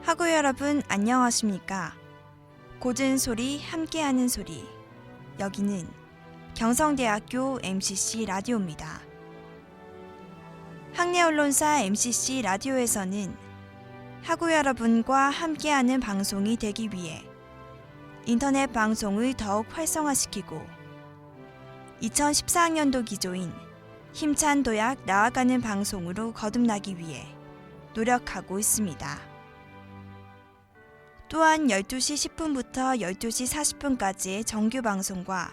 학우 여러분 안녕하십니까? 고든 소리 함께하는 소리. 여기는 경성대학교 MCC 라디오입니다. 학내 언론사 MCC 라디오에서는 학우 여러분과 함께하는 방송이 되기 위해 인터넷 방송을 더욱 활성화시키고 2014학년도 기조인 힘찬 도약 나아가는 방송으로 거듭나기 위해 노력하고 있습니다. 또한 12시 10분부터 12시 40분까지의 정규 방송과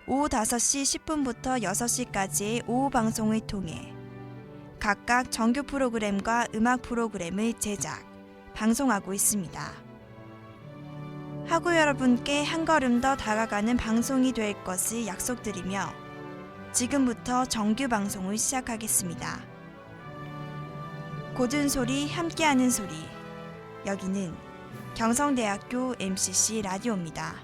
오후 5시 10분부터 6시까지의 오후 방송을 통해 각각 정규 프로그램과 음악 프로그램을 제작, 방송하고 있습니다. 학우 여러분께 한 걸음 더 다가가는 방송이 될 것을 약속드리며 지금부터 정규 방송을 시작하겠습니다. 고든 소리 함께하는 소리. 여기는 경성대학교 MCC 라디오입니다.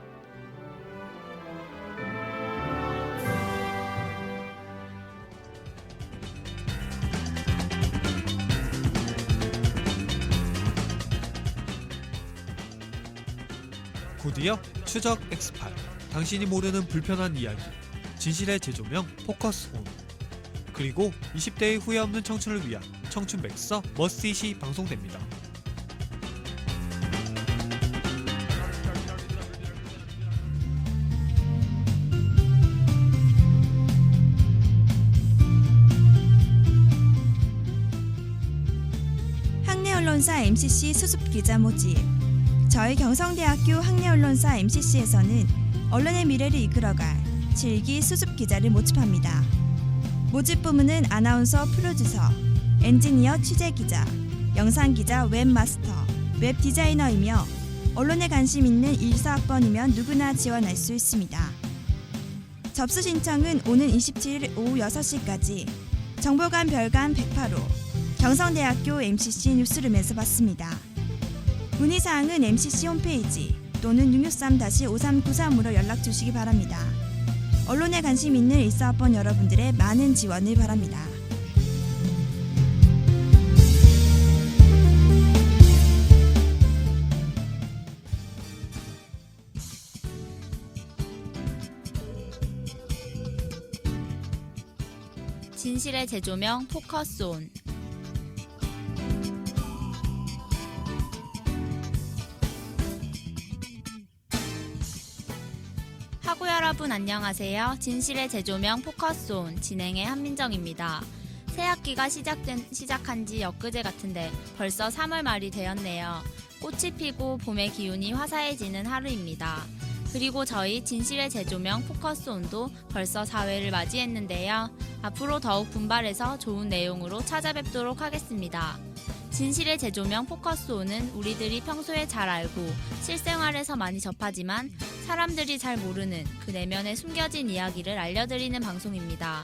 곧이어 추적 X8 당신이 모르는 불편한 이야기 진실의 재조명 포커스 온 그리고 20대의 후회 없는 청춘을 위한 청춘 맥서 머스잇이 방송됩니다. 학내 언론사 MCC 수습 기자 모집. 저희 경성대학교 학내 언론사 MCC에서는 언론의 미래를 이끌어갈 7기 수습 기자를 모집합니다. 모집 부문은 아나운서, 프로듀서, 엔지니어, 취재 기자, 영상 기자, 웹마스터, 웹 디자이너이며 언론에 관심 있는 1사학번이면 누구나 지원할 수 있습니다. 접수 신청은 오는 27일 오후 6시까지 정보관 별관 108호 경성대학교 MCC 뉴스룸에서 받습니다. 문의사항은 MCC 홈페이지 또는 663-5393으로 연락 주시기 바랍니다. 언론에 관심 있는 1사학번 여러분들의 많은 지원을 바랍니다. 진실의 재조명 포커스 온. 학우 여러분 안녕하세요. 진실의 재조명 포커스 온 진행의 한민정입니다. 새학기가 시작한 지 엊그제 같은데 벌써 3월 말이 되었네요. 꽃이 피고 봄의 기운이 화사해지는 하루입니다. 그리고 저희 진실의 재조명 포커스 온도 벌써 4회를 맞이했는데요. 앞으로 더욱 분발해서 좋은 내용으로 찾아뵙도록 하겠습니다. 진실의 재조명 포커스 온은 우리들이 평소에 잘 알고 실생활에서 많이 접하지만 사람들이 잘 모르는 그 내면에 숨겨진 이야기를 알려드리는 방송입니다.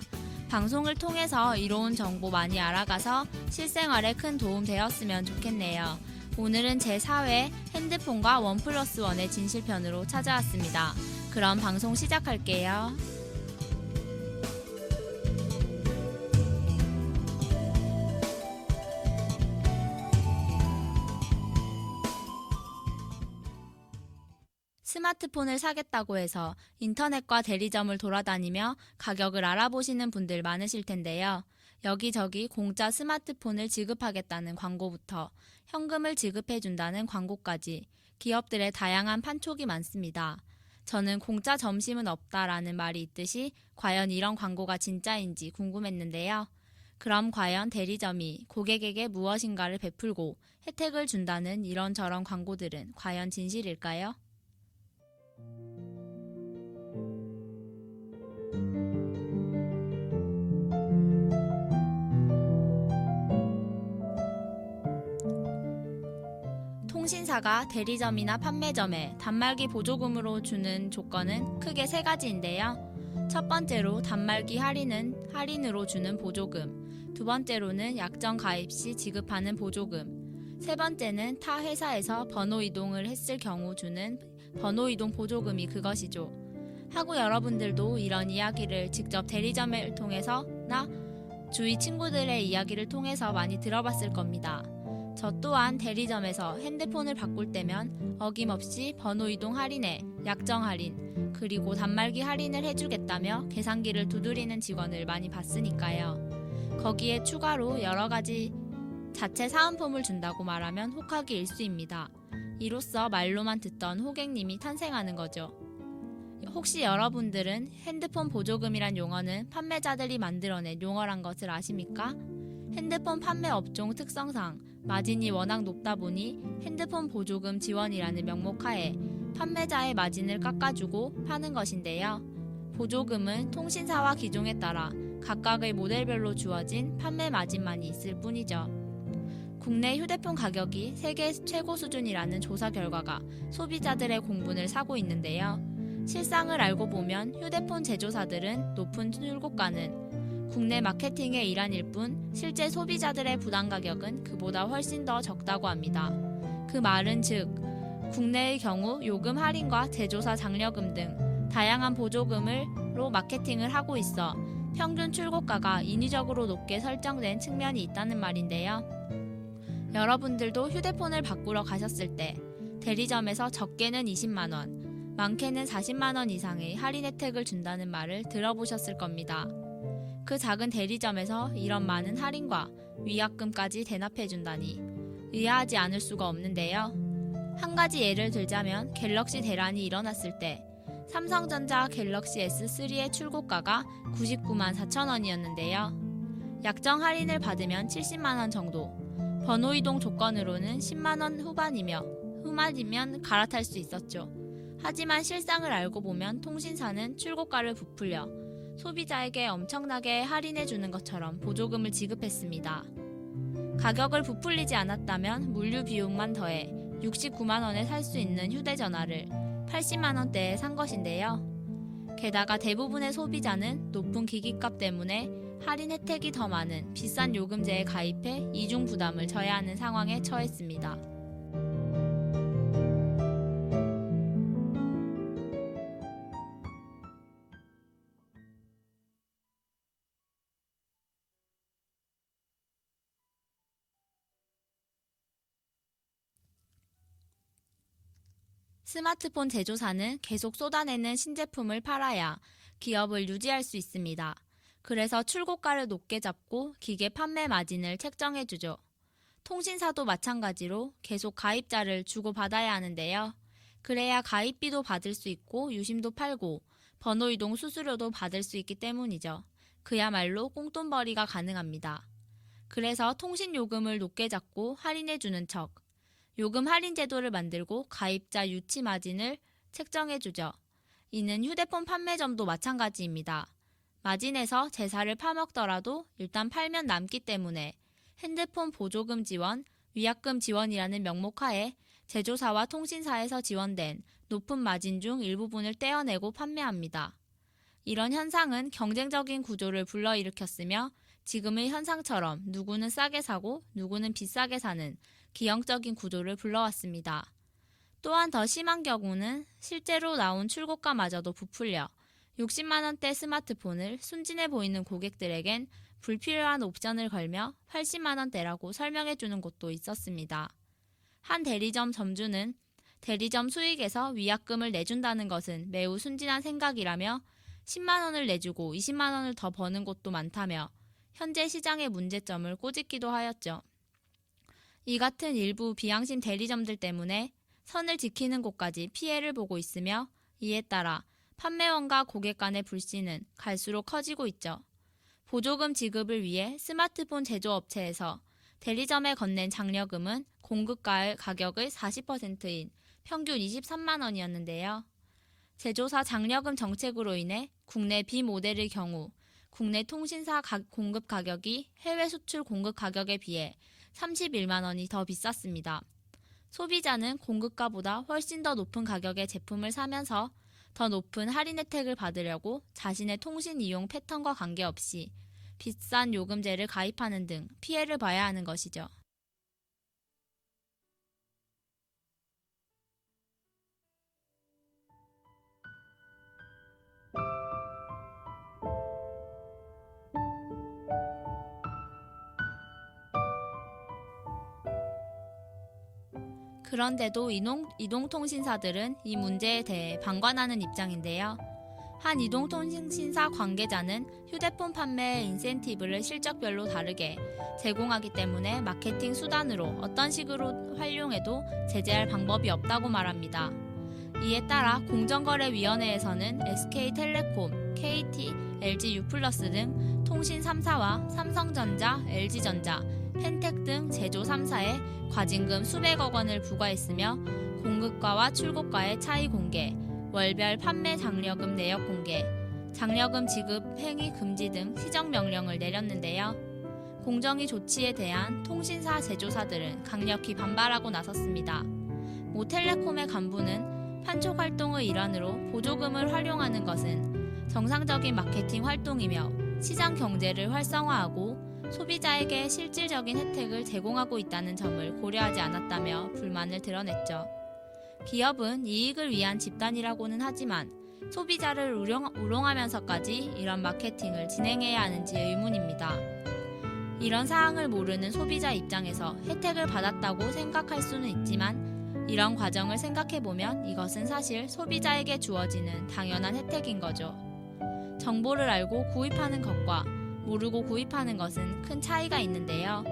방송을 통해서 이로운 정보 많이 알아가서 실생활에 큰 도움 되었으면 좋겠네요. 오늘은 제4회 핸드폰과 1+1의 진실편으로 찾아왔습니다. 그럼 방송 시작할게요. 스마트폰을 사겠다고 해서 인터넷과 대리점을 돌아다니며 가격을 알아보시는 분들 많으실 텐데요. 여기저기 공짜 스마트폰을 지급하겠다는 광고부터 현금을 지급해준다는 광고까지 기업들의 다양한 판촉이 많습니다. 저는 공짜 점심은 없다라는 말이 있듯이 과연 이런 광고가 진짜인지 궁금했는데요. 그럼 과연 대리점이 고객에게 무엇인가를 베풀고 혜택을 준다는 이런저런 광고들은 과연 진실일까요? 통신사가 대리점이나 판매점에 단말기 보조금으로 주는 조건은 크게 3가지인데요. 첫 번째로 단말기 할인으로 주는 보조금, 두 번째로는 약정 가입 시 지급하는 보조금, 세 번째는 타 회사에서 번호 이동을 했을 경우 주는 번호 이동 보조금이 그것이죠. 하고 여러분들도 이런 이야기를 직접 대리점을 통해서나 주위 친구들의 이야기를 통해서 많이 들어봤을 겁니다. 저 또한 대리점에서 핸드폰을 바꿀 때면 어김없이 번호 이동 할인에 약정 할인, 그리고 단말기 할인을 해주겠다며 계산기를 두드리는 직원을 많이 봤으니까요. 거기에 추가로 여러 가지 자체 사은품을 준다고 말하면 혹하기 일쑤입니다. 이로써 말로만 듣던 호객님이 탄생하는 거죠. 혹시 여러분들은 핸드폰 보조금이란 용어는 판매자들이 만들어낸 용어란 것을 아십니까? 핸드폰 판매 업종 특성상 마진이 워낙 높다 보니 핸드폰 보조금 지원이라는 명목하에 판매자의 마진을 깎아주고 파는 것인데요. 보조금은 통신사와 기종에 따라 각각의 모델별로 주어진 판매 마진만이 있을 뿐이죠. 국내 휴대폰 가격이 세계 최고 수준이라는 조사 결과가 소비자들의 공분을 사고 있는데요. 실상을 알고 보면 휴대폰 제조사들은 높은 출고가는 국내 마케팅의 일환일 뿐 실제 소비자들의 부담 가격은 그보다 훨씬 더 적다고 합니다. 그 말은 즉 국내의 경우 요금 할인과 제조사 장려금 등 다양한 보조금으로 마케팅을 하고 있어 평균 출고가가 인위적으로 높게 설정된 측면이 있다는 말인데요. 여러분들도 휴대폰을 바꾸러 가셨을 때 대리점에서 적게는 20만원, 많게는 40만원 이상의 할인 혜택을 준다는 말을 들어보셨을 겁니다. 그 작은 대리점에서 이런 많은 할인과 위약금까지 대납해준다니 의아하지 않을 수가 없는데요. 한 가지 예를 들자면 갤럭시 대란이 일어났을 때 삼성전자 갤럭시 S3의 출고가가 99만 4천원이었는데요. 약정 할인을 받으면 70만원 정도, 번호 이동 조건으로는 10만원 후반이면 갈아탈 수 있었죠. 하지만 실상을 알고 보면 통신사는 출고가를 부풀려 소비자에게 엄청나게 할인해주는 것처럼 보조금을 지급했습니다. 가격을 부풀리지 않았다면 물류 비용만 더해 69만원에 살 수 있는 휴대전화를 80만원대에 산 것인데요. 게다가 대부분의 소비자는 높은 기기값 때문에 할인 혜택이 더 많은 비싼 요금제에 가입해 이중 부담을 져야 하는 상황에 처했습니다. 스마트폰 제조사는 계속 쏟아내는 신제품을 팔아야 기업을 유지할 수 있습니다. 그래서 출고가를 높게 잡고 기계 판매 마진을 책정해주죠. 통신사도 마찬가지로 계속 가입자를 주고받아야 하는데요. 그래야 가입비도 받을 수 있고 유심도 팔고 번호 이동 수수료도 받을 수 있기 때문이죠. 그야말로 꽁돈벌이가 가능합니다. 그래서 통신요금을 높게 잡고 할인해주는 척, 요금 할인 제도를 만들고 가입자 유치 마진을 책정해주죠. 이는 휴대폰 판매점도 마찬가지입니다. 마진에서 제사를 파먹더라도 일단 팔면 남기 때문에 핸드폰 보조금 지원, 위약금 지원이라는 명목하에 제조사와 통신사에서 지원된 높은 마진 중 일부분을 떼어내고 판매합니다. 이런 현상은 경쟁적인 구조를 불러일으켰으며 지금의 현상처럼 누구는 싸게 사고 누구는 비싸게 사는 기형적인 구조를 불러왔습니다. 또한 더 심한 경우는 실제로 나온 출고가마저도 부풀려 60만원대 스마트폰을 순진해 보이는 고객들에겐 불필요한 옵션을 걸며 80만원대라고 설명해주는 곳도 있었습니다. 한 대리점 점주는 대리점 수익에서 위약금을 내준다는 것은 매우 순진한 생각이라며 10만원을 내주고 20만원을 더 버는 곳도 많다며 현재 시장의 문제점을 꼬집기도 하였죠. 이 같은 일부 비양심 대리점들 때문에 선을 지키는 곳까지 피해를 보고 있으며 이에 따라 판매원과 고객 간의 불신은 갈수록 커지고 있죠. 보조금 지급을 위해 스마트폰 제조업체에서 대리점에 건넨 장려금은 공급가 가격의 40%인 평균 23만원이었는데요. 제조사 장려금 정책으로 인해 국내 B모델의 경우 국내 통신사 공급 가격이 해외 수출 공급 가격에 비해 31만원이 더 비쌌습니다. 소비자는 공급가보다 훨씬 더 높은 가격의 제품을 사면서 더 높은 할인 혜택을 받으려고 자신의 통신 이용 패턴과 관계없이 비싼 요금제를 가입하는 등 피해를 봐야 하는 것이죠. 그런데도 이동통신사들은 이 문제에 대해 방관하는 입장인데요. 한 이동통신사 관계자는 휴대폰 판매의 인센티브를 실적별로 다르게 제공하기 때문에 마케팅 수단으로 어떤 식으로 활용해도 제재할 방법이 없다고 말합니다. 이에 따라 공정거래위원회에서는 SK텔레콤, KT, LG U+플러스 등 통신 3사와 삼성전자, LG전자, 펜텍 등 제조 3사에 과징금 수백억 원을 부과했으며 공급가와 출고가의 차이 공개, 월별 판매 장려금 내역 공개, 장려금 지급 행위 금지 등 시정명령을 내렸는데요. 공정위 조치에 대한 통신사 제조사들은 강력히 반발하고 나섰습니다. 모텔레콤의 간부는 판촉 활동의 일환으로 보조금을 활용하는 것은 정상적인 마케팅 활동이며 시장 경제를 활성화하고 소비자에게 실질적인 혜택을 제공하고 있다는 점을 고려하지 않았다며 불만을 드러냈죠. 기업은 이익을 위한 집단이라고는 하지만 소비자를 우롱하면서까지 이런 마케팅을 진행해야 하는지 의문입니다. 이런 사항을 모르는 소비자 입장에서 혜택을 받았다고 생각할 수는 있지만 이런 과정을 생각해보면 이것은 사실 소비자에게 주어지는 당연한 혜택인 거죠. 정보를 알고 구입하는 것과 모르고 구입하는 것은 큰 차이가 있는데요.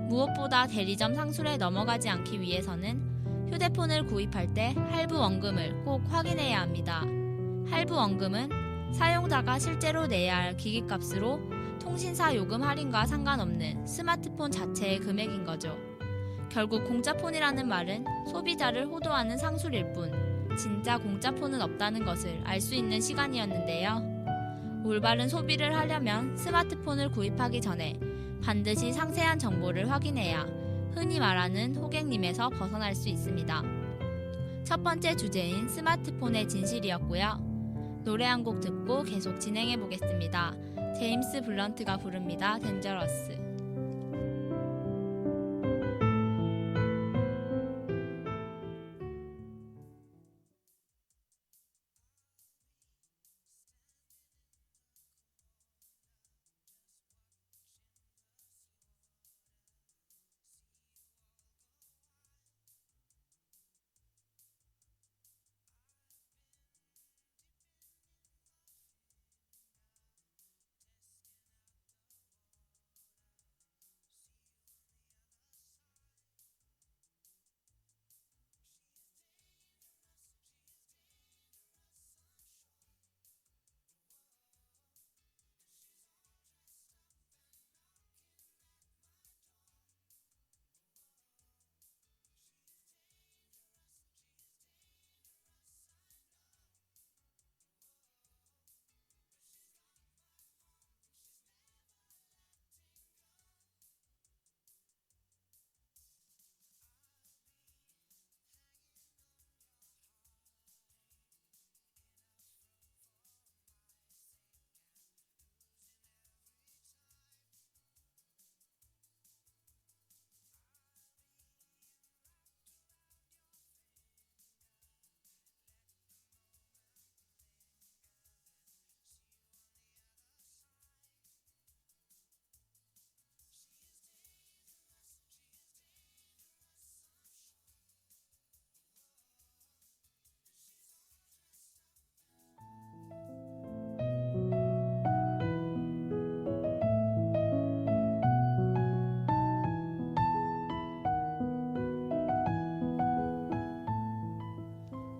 무엇보다 대리점 상술에 넘어가지 않기 위해서는 휴대폰을 구입할 때 할부 원금을 꼭 확인해야 합니다. 할부 원금은 사용자가 실제로 내야 할 기기값으로 통신사 요금 할인과 상관없는 스마트폰 자체의 금액인 거죠. 결국 공짜폰이라는 말은 소비자를 호도하는 상술일 뿐 진짜 공짜폰은 없다는 것을 알 수 있는 시간이었는데요. 올바른 소비를 하려면 스마트폰을 구입하기 전에 반드시 상세한 정보를 확인해야 흔히 말하는 호객님에서 벗어날 수 있습니다. 첫 번째 주제인 스마트폰의 진실이었고요. 노래 한 곡 듣고 계속 진행해 보겠습니다. 제임스 블런트가 부릅니다. 덴저러스.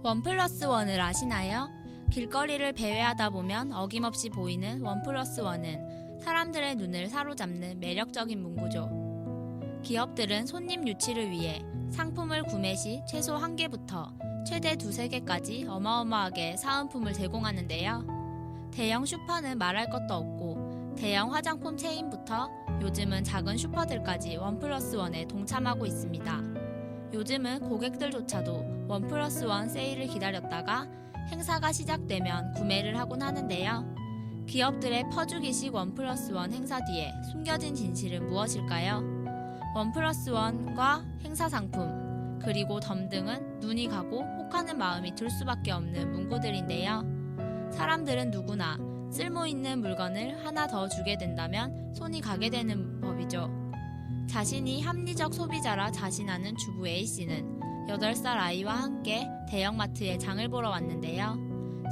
원 플러스 원을 아시나요? 길거리를 배회하다 보면 어김없이 보이는 원 플러스 원은 사람들의 눈을 사로잡는 매력적인 문구죠. 기업들은 손님 유치를 위해 상품을 구매 시 최소 1개부터 최대 2~3개까지 어마어마하게 사은품을 제공하는데요. 대형 슈퍼는 말할 것도 없고 대형 화장품 체인부터 요즘은 작은 슈퍼들까지 원 플러스 원에 동참하고 있습니다. 요즘은 고객들조차도 원 플러스 원 세일을 기다렸다가 행사가 시작되면 구매를 하곤 하는데요. 기업들의 퍼주기식 원 플러스 원 행사 뒤에 숨겨진 진실은 무엇일까요? 원 플러스 원과 행사 상품, 그리고 덤 등은 눈이 가고 혹하는 마음이 들 수밖에 없는 문구들인데요. 사람들은 누구나 쓸모있는 물건을 하나 더 주게 된다면 손이 가게 되는 법이죠. 자신이 합리적 소비자라 자신하는 주부 A씨는 8살 아이와 함께 대형마트에 장을 보러 왔는데요.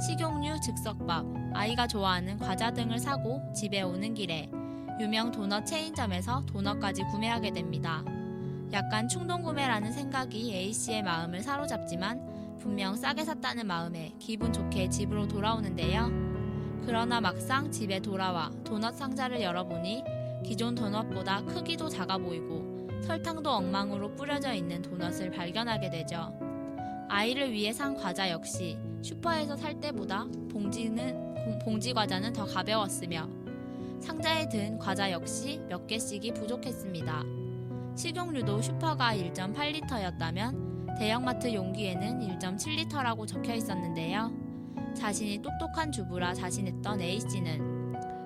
식용유, 즉석밥, 아이가 좋아하는 과자 등을 사고 집에 오는 길에 유명 도넛 체인점에서 도넛까지 구매하게 됩니다. 약간 충동구매라는 생각이 A씨의 마음을 사로잡지만 분명 싸게 샀다는 마음에 기분 좋게 집으로 돌아오는데요. 그러나 막상 집에 돌아와 도넛 상자를 열어보니 기존 도넛보다 크기도 작아 보이고 설탕도 엉망으로 뿌려져 있는 도넛을 발견하게 되죠. 아이를 위해 산 과자 역시 슈퍼에서 살 때보다 봉지 과자는 더 가벼웠으며 상자에 든 과자 역시 몇 개씩이 부족했습니다. 식용유도 슈퍼가 1.8리터였다면 대형마트 용기에는 1.7리터라고 적혀 있었는데요. 자신이 똑똑한 주부라 자신했던 A씨는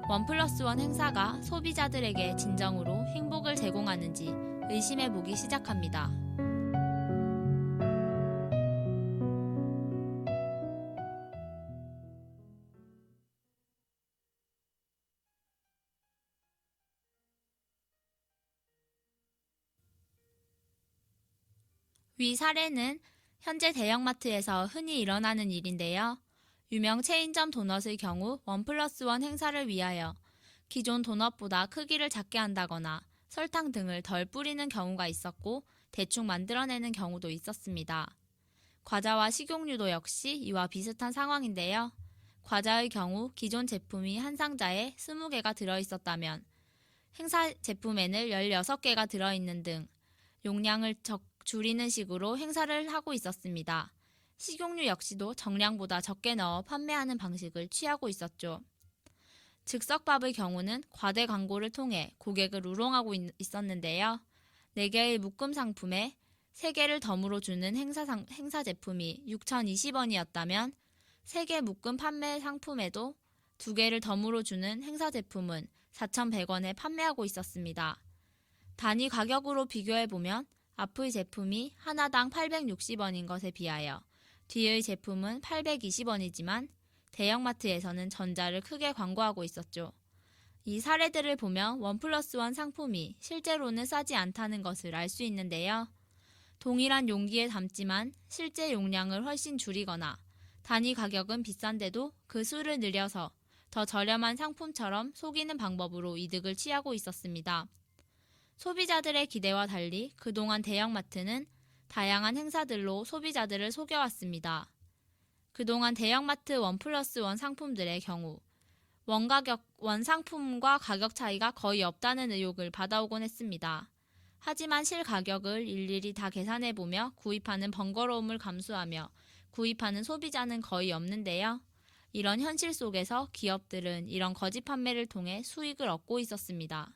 1+1 행사가 소비자들에게 진정으로 행복을 제공하는지 의심해보기 시작합니다. 위 사례는 현재 대형마트에서 흔히 일어나는 일인데요. 유명 체인점 도넛의 경우 1+1 행사를 위하여 기존 도넛보다 크기를 작게 한다거나 설탕 등을 덜 뿌리는 경우가 있었고 대충 만들어내는 경우도 있었습니다. 과자와 식용유도 역시 이와 비슷한 상황인데요. 과자의 경우 기존 제품이 한 상자에 20개가 들어있었다면 행사 제품에는 16개가 들어있는 등 용량을 줄이는 식으로 행사를 하고 있었습니다. 식용유 역시도 정량보다 적게 넣어 판매하는 방식을 취하고 있었죠. 즉석밥의 경우는 과대 광고를 통해 고객을 우롱하고 있었는데요. 4개의 묶음 상품에 3개를 덤으로 주는 행사 제품이 6,020원이었다면 3개 묶음 판매 상품에도 2개를 덤으로 주는 행사 제품은 4,100원에 판매하고 있었습니다. 단위 가격으로 비교해보면 앞의 제품이 하나당 860원인 것에 비하여 뒤의 제품은 820원이지만 대형마트에서는 전자를 크게 광고하고 있었죠. 이 사례들을 보면 1+1 상품이 실제로는 싸지 않다는 것을 알 수 있는데요. 동일한 용기에 담지만 실제 용량을 훨씬 줄이거나 단위 가격은 비싼데도 그 수를 늘려서 더 저렴한 상품처럼 속이는 방법으로 이득을 취하고 있었습니다. 소비자들의 기대와 달리 그동안 대형마트는 다양한 행사들로 소비자들을 속여왔습니다. 그동안 대형마트 1+1 상품들의 경우 원 상품과 가격 차이가 거의 없다는 의혹을 받아오곤 했습니다. 하지만 실가격을 일일이 다 계산해보며 구입하는 번거로움을 감수하며 구입하는 소비자는 거의 없는데요. 이런 현실 속에서 기업들은 이런 거짓 판매를 통해 수익을 얻고 있었습니다.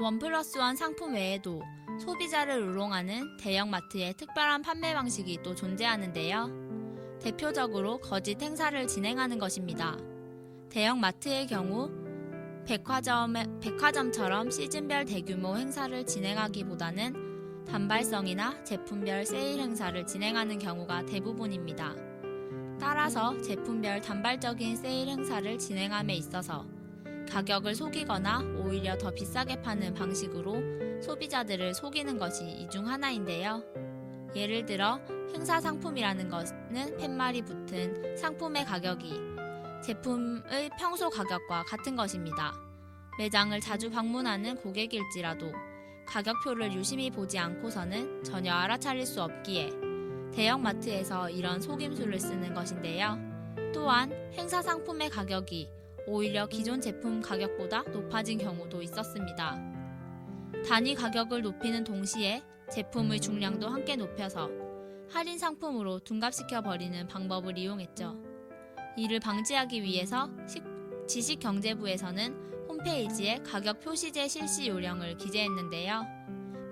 원 플러스 원 상품 외에도 소비자를 우롱하는 대형마트의 특별한 판매 방식이 또 존재하는데요. 대표적으로 거짓 행사를 진행하는 것입니다. 대형마트의 경우 백화점처럼 시즌별 대규모 행사를 진행하기보다는 단발성이나 제품별 세일 행사를 진행하는 경우가 대부분입니다. 따라서 제품별 단발적인 세일 행사를 진행함에 있어서 가격을 속이거나 오히려 더 비싸게 파는 방식으로 소비자들을 속이는 것이 이 중 하나인데요. 예를 들어 행사 상품이라는 것은 팻말이 붙은 상품의 가격이 제품의 평소 가격과 같은 것입니다. 매장을 자주 방문하는 고객일지라도 가격표를 유심히 보지 않고서는 전혀 알아차릴 수 없기에 대형마트에서 이런 속임수를 쓰는 것인데요. 또한 행사 상품의 가격이 오히려 기존 제품 가격보다 높아진 경우도 있었습니다. 단위 가격을 높이는 동시에 제품의 중량도 함께 높여서 할인 상품으로 둔갑시켜 버리는 방법을 이용했죠. 이를 방지하기 위해서 지식경제부에서는 홈페이지에 가격 표시제 실시 요령을 기재했는데요.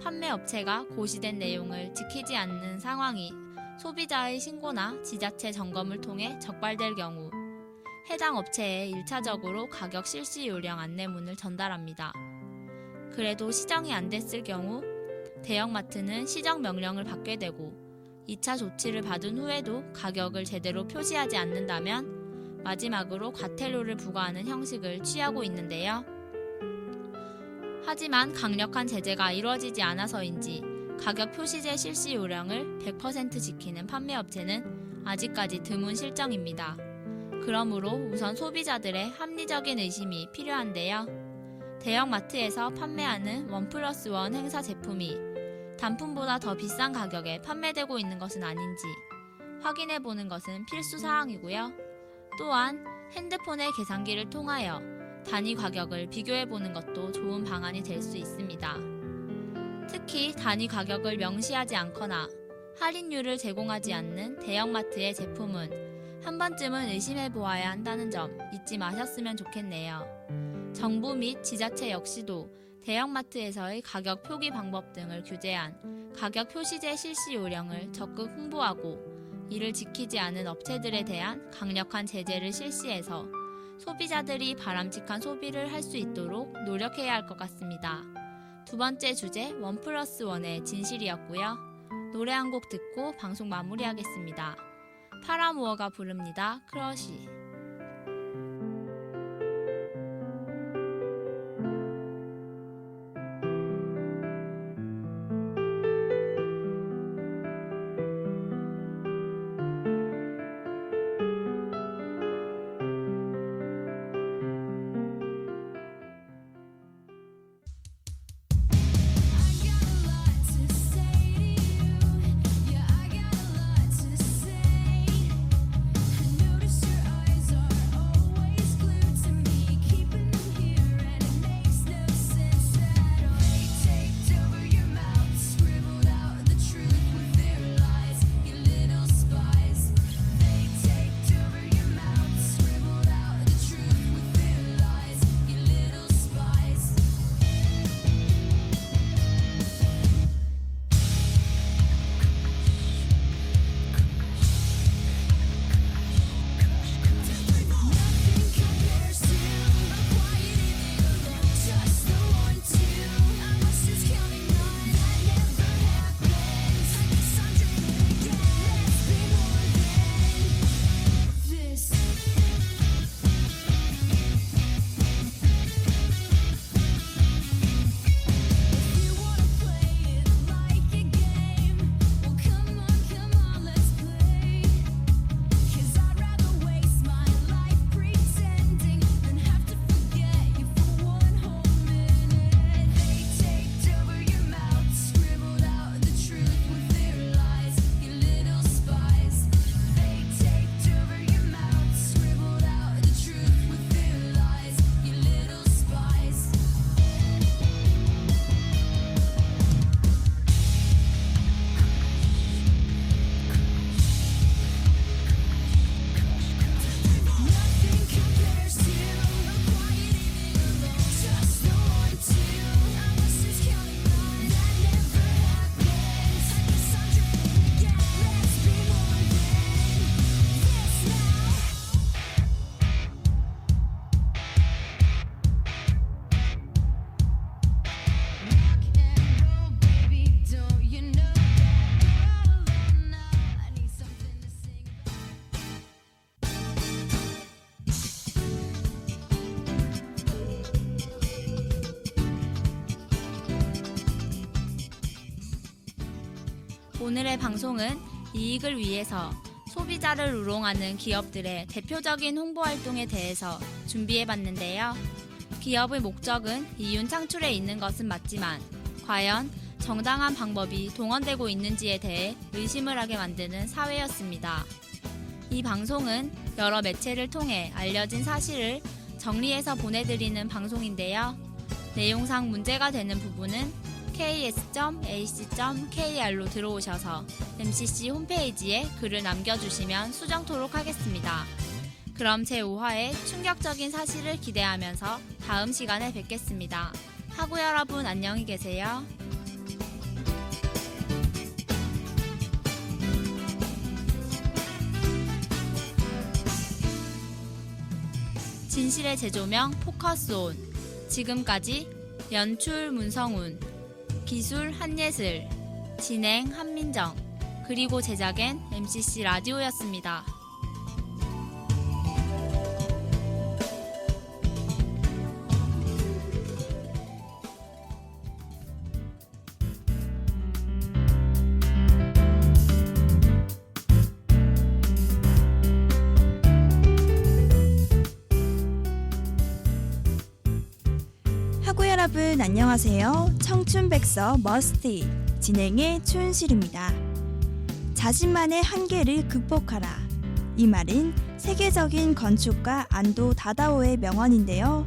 판매 업체가 고시된 내용을 지키지 않는 상황이 소비자의 신고나 지자체 점검을 통해 적발될 경우 해당 업체에 1차적으로 가격 실시 요령 안내문을 전달합니다. 그래도 시정이 안 됐을 경우 대형마트는 시정 명령을 받게 되고 2차 조치를 받은 후에도 가격을 제대로 표시하지 않는다면 마지막으로 과태료를 부과하는 형식을 취하고 있는데요. 하지만 강력한 제재가 이루어지지 않아서인지 가격 표시제 실시 요령을 100% 지키는 판매업체는 아직까지 드문 실정입니다. 그러므로 우선 소비자들의 합리적인 의심이 필요한데요. 대형마트에서 판매하는 1+1 행사 제품이 단품보다 더 비싼 가격에 판매되고 있는 것은 아닌지 확인해보는 것은 필수 사항이고요. 또한 핸드폰의 계산기를 통하여 단위 가격을 비교해보는 것도 좋은 방안이 될 수 있습니다. 특히 단위 가격을 명시하지 않거나 할인율을 제공하지 않는 대형마트의 제품은 한 번쯤은 의심해보아야 한다는 점 잊지 마셨으면 좋겠네요. 정부 및 지자체 역시도 대형마트에서의 가격 표기 방법 등을 규제한 가격 표시제 실시 요령을 적극 홍보하고 이를 지키지 않은 업체들에 대한 강력한 제재를 실시해서 소비자들이 바람직한 소비를 할 수 있도록 노력해야 할 것 같습니다. 두 번째 주제 1+1의 진실이었고요. 노래 한 곡 듣고 방송 마무리하겠습니다. 파라모어가 부릅니다. 크러쉬. 오늘의 방송은 이익을 위해서 소비자를 우롱하는 기업들의 대표적인 홍보 활동에 대해서 준비해봤는데요. 기업의 목적은 이윤 창출에 있는 것은 맞지만 과연 정당한 방법이 동원되고 있는지에 대해 의심을 하게 만드는 사회였습니다. 이 방송은 여러 매체를 통해 알려진 사실을 정리해서 보내드리는 방송인데요. 내용상 문제가 되는 부분은 ks.ac.kr로 들어오셔서 MCC 홈페이지에 글을 남겨주시면 수정토록 하겠습니다. 그럼 제5화의 충격적인 사실을 기대하면서 다음 시간에 뵙겠습니다. 하구 여러분 안녕히 계세요. 진실의 제조명 포커스온. 지금까지 연출 문성훈, 기술 한예슬, 진행 한민정, 그리고 제작엔 MCC 라디오였습니다. 학우 여러분 안녕하세요. 청춘백서 머스티 진행의 추은실입니다. 자신만의 한계를 극복하라. 이 말은 세계적인 건축가 안도 다다오의 명언인데요.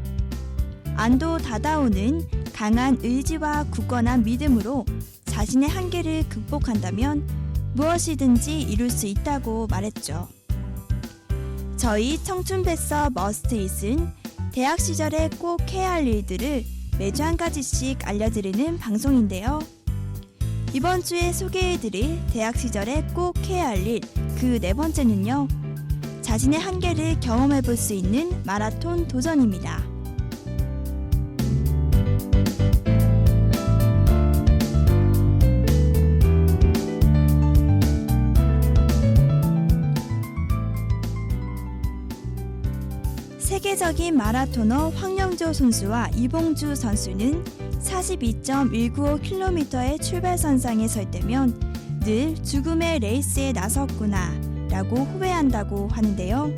안도 다다오는 강한 의지와 굳건한 믿음으로 자신의 한계를 극복한다면 무엇이든지 이룰 수 있다고 말했죠. 저희 청춘백서 머스트잇은 대학 시절에 꼭 해야 할 일들을 매주 한 가지씩 알려드리는 방송인데요. 이번 주에 소개해드릴 대학 시절에 꼭 해야 할 일 그 네 번째는요. 자신의 한계를 경험해볼 수 있는 마라톤 도전입니다. 세계적인 마라토너 황영조 선수와 이봉주 선수는 42.195km의 출발선상에 설 때면 늘 죽음의 레이스에 나섰구나 라고 후회한다고 하는데요.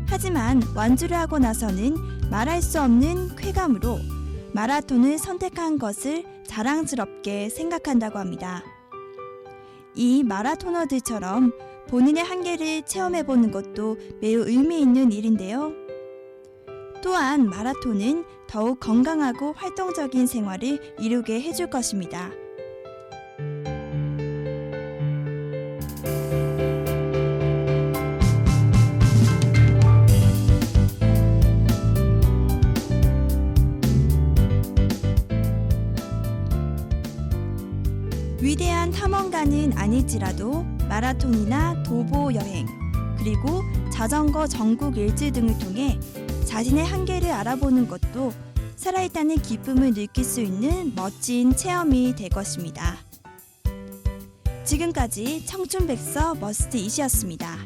하지만 완주를 하고 나서는 말할 수 없는 쾌감으로 마라톤을 선택한 것을 자랑스럽게 생각한다고 합니다. 이 마라토너들처럼 본인의 한계를 체험해보는 것도 매우 의미 있는 일인데요. 또한 마라톤은 더욱 건강하고 활동적인 생활을 이루게 해줄 것입니다. 위대한 탐험가는 아닐지라도 마라톤이나 도보 여행, 그리고 자전거 전국 일주 등을 통해 자신의 한계를 알아보는 것도 살아있다는 기쁨을 느낄 수 있는 멋진 체험이 될 것입니다. 지금까지 청춘백서 머스트잇이었습니다.